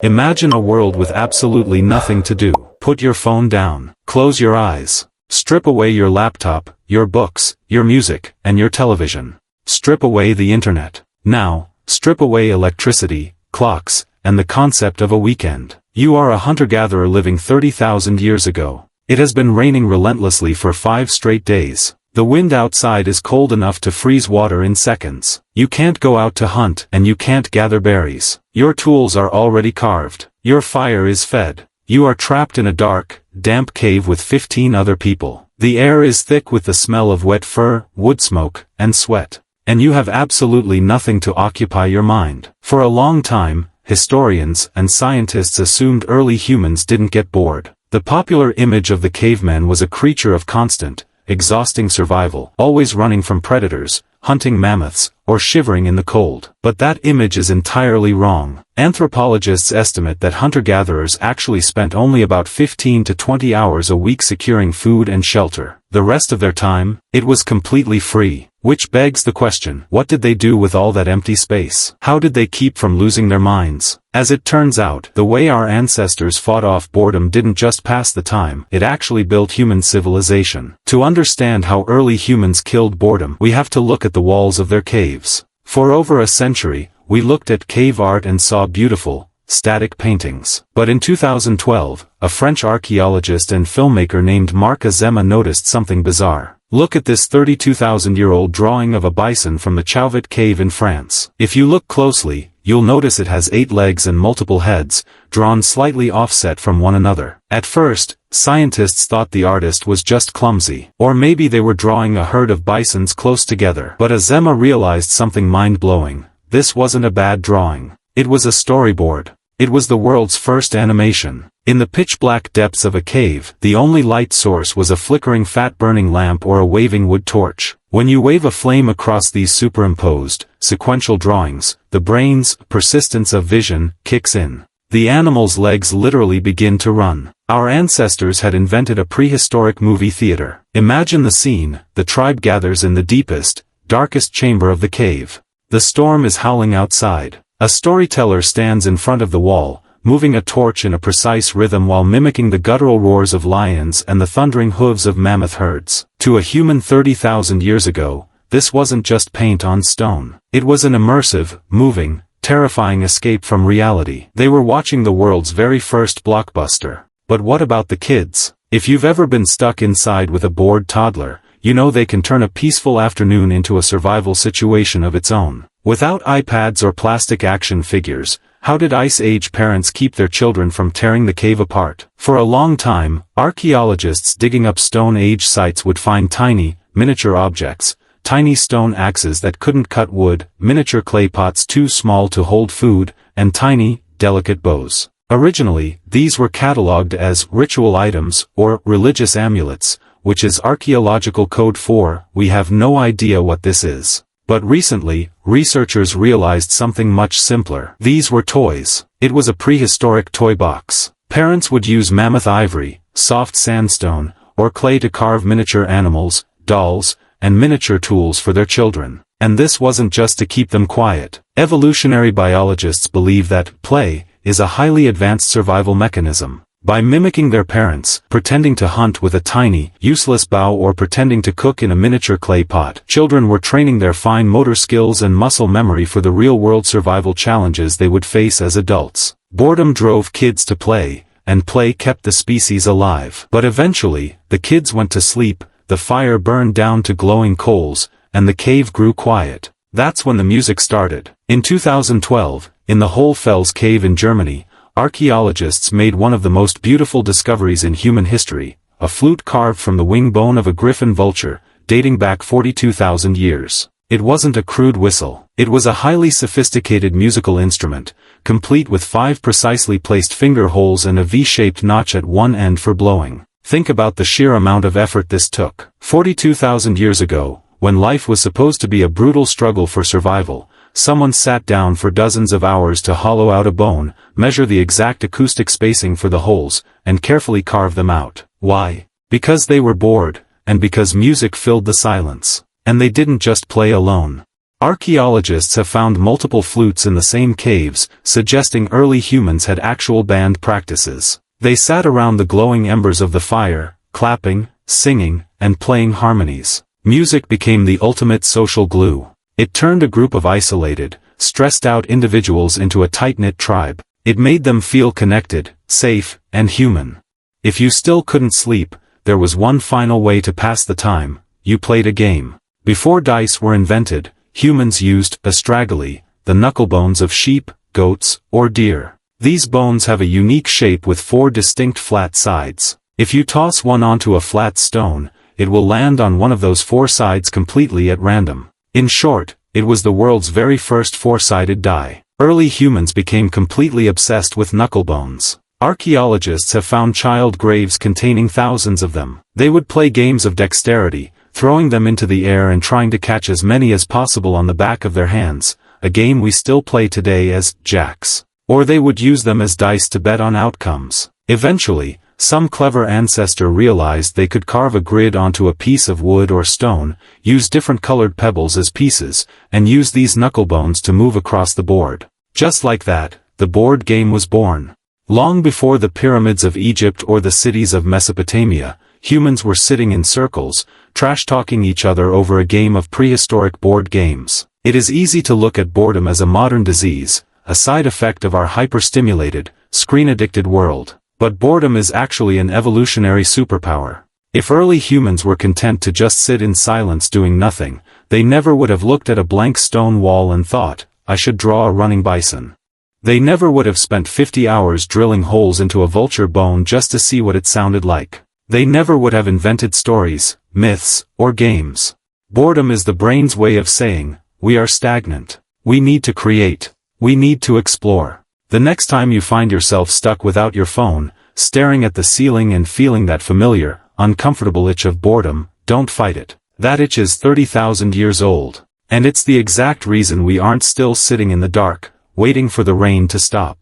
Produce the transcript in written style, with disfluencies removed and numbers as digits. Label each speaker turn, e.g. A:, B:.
A: Imagine a world with absolutely nothing to do. Put your phone down. Close your eyes. Strip away your laptop, your books, your music, and your television. Strip away the internet. Now, strip away electricity, clocks, and the concept of a weekend. You are a hunter-gatherer living 30,000 years ago. It has been raining relentlessly for 5 straight days. The wind outside is cold enough to freeze water in seconds. You can't go out to hunt, and you can't gather berries. Your tools are already carved. Your fire is fed. You are trapped in a dark, damp cave with 15 other people. The air is thick with the smell of wet fur, wood smoke, and sweat. And you have absolutely nothing to occupy your mind. For a long time, historians and scientists assumed early humans didn't get bored. The popular image of the caveman was a creature of constant, exhausting survival, always running from predators, hunting mammoths, or shivering in the cold. But that image is entirely wrong. Anthropologists estimate that hunter-gatherers actually spent only about 15 to 20 hours a week securing food and shelter. The rest of their time, it was completely free. Which begs the question, what did they do with all that empty space? How did they keep from losing their minds? As it turns out, the way our ancestors fought off boredom didn't just pass the time, it actually built human civilization. To understand how early humans killed boredom, we have to look at the walls of their caves. For over a century, we looked at cave art and saw beautiful, static paintings. But in 2012, a French archaeologist and filmmaker named Marc Azema noticed something bizarre. Look at this 32,000-year-old drawing of a bison from the Chauvet cave in France. If you look closely, you'll notice it has 8 legs and multiple heads, drawn slightly offset from one another. At first, scientists thought the artist was just clumsy. Or maybe they were drawing a herd of bisons close together. But Azema realized something mind-blowing. This wasn't a bad drawing. It was a storyboard. It was the world's first animation. In the pitch-black depths of a cave, the only light source was a flickering fat-burning lamp or a waving wood torch. When you wave a flame across these superimposed, sequential drawings, the brain's persistence of vision kicks in. The animal's legs literally begin to run. Our ancestors had invented a prehistoric movie theater. Imagine the scene: the tribe gathers in the deepest, darkest chamber of the cave. The storm is howling outside. A storyteller stands in front of the wall, moving a torch in a precise rhythm while mimicking the guttural roars of lions and the thundering hooves of mammoth herds. To a human 30,000 years ago, this wasn't just paint on stone. It was an immersive, moving, terrifying escape from reality. They were watching the world's very first blockbuster. But what about the kids? If you've ever been stuck inside with a bored toddler, you know they can turn a peaceful afternoon into a survival situation of its own. Without iPads or plastic action figures, how did Ice Age parents keep their children from tearing the cave apart? For a long time, archaeologists digging up Stone Age sites would find tiny, miniature objects, tiny stone axes that couldn't cut wood, miniature clay pots too small to hold food, and tiny, delicate bows. Originally, these were catalogued as ritual items or religious amulets, which is archaeological code for, we have no idea what this is. But recently, researchers realized something much simpler. These were toys. It was a prehistoric toy box. Parents would use mammoth ivory, soft sandstone, or clay to carve miniature animals, dolls, and miniature tools for their children. And this wasn't just to keep them quiet. Evolutionary biologists believe that play is a highly advanced survival mechanism. By mimicking their parents, pretending to hunt with a tiny, useless bow or pretending to cook in a miniature clay pot, children were training their fine motor skills and muscle memory for the real-world survival challenges they would face as adults. Boredom drove kids to play, and play kept the species alive. But eventually, the kids went to sleep, the fire burned down to glowing coals, and the cave grew quiet. That's when the music started. In 2012, in the Hohlfels cave in Germany, archaeologists made one of the most beautiful discoveries in human history, a flute carved from the wing bone of a griffon vulture, dating back 42,000 years. It wasn't a crude whistle. It was a highly sophisticated musical instrument, complete with 5 precisely placed finger holes and a V-shaped notch at one end for blowing. Think about the sheer amount of effort this took. 42,000 years ago, when life was supposed to be a brutal struggle for survival, someone sat down for dozens of hours to hollow out a bone, measure the exact acoustic spacing for the holes, and carefully carve them out. Why? Because they were bored, and because music filled the silence. And they didn't just play alone. Archaeologists have found multiple flutes in the same caves, suggesting early humans had actual band practices. They sat around the glowing embers of the fire, clapping, singing, and playing harmonies. Music became the ultimate social glue. It turned a group of isolated, stressed-out individuals into a tight-knit tribe. It made them feel connected, safe, and human. If you still couldn't sleep, there was one final way to pass the time: you played a game. Before dice were invented, humans used, astragali, the knucklebones of sheep, goats, or deer. These bones have a unique shape with 4 distinct flat sides. If you toss one onto a flat stone, it will land on one of those 4 sides completely at random. In short, it was the world's very first 4-sided die. Early humans became completely obsessed with knucklebones. Archaeologists have found child graves containing thousands of them. They would play games of dexterity, throwing them into the air and trying to catch as many as possible on the back of their hands, a game we still play today as jacks. Or they would use them as dice to bet on outcomes. Eventually, some clever ancestor realized they could carve a grid onto a piece of wood or stone, use different colored pebbles as pieces, and use these knucklebones to move across the board. Just like that, the board game was born. Long before the pyramids of Egypt or the cities of Mesopotamia, humans were sitting in circles, trash-talking each other over a game of prehistoric board games. It is easy to look at boredom as a modern disease, a side effect of our hyper-stimulated, screen-addicted world. But boredom is actually an evolutionary superpower. If early humans were content to just sit in silence doing nothing, they never would have looked at a blank stone wall and thought, I should draw a running bison. They never would have spent 50 hours drilling holes into a vulture bone just to see what it sounded like. They never would have invented stories, myths, or games. Boredom is the brain's way of saying, we are stagnant. We need to create. We need to explore. The next time you find yourself stuck without your phone, staring at the ceiling and feeling that familiar, uncomfortable itch of boredom, don't fight it. That itch is 30,000 years old. And it's the exact reason we aren't still sitting in the dark, waiting for the rain to stop.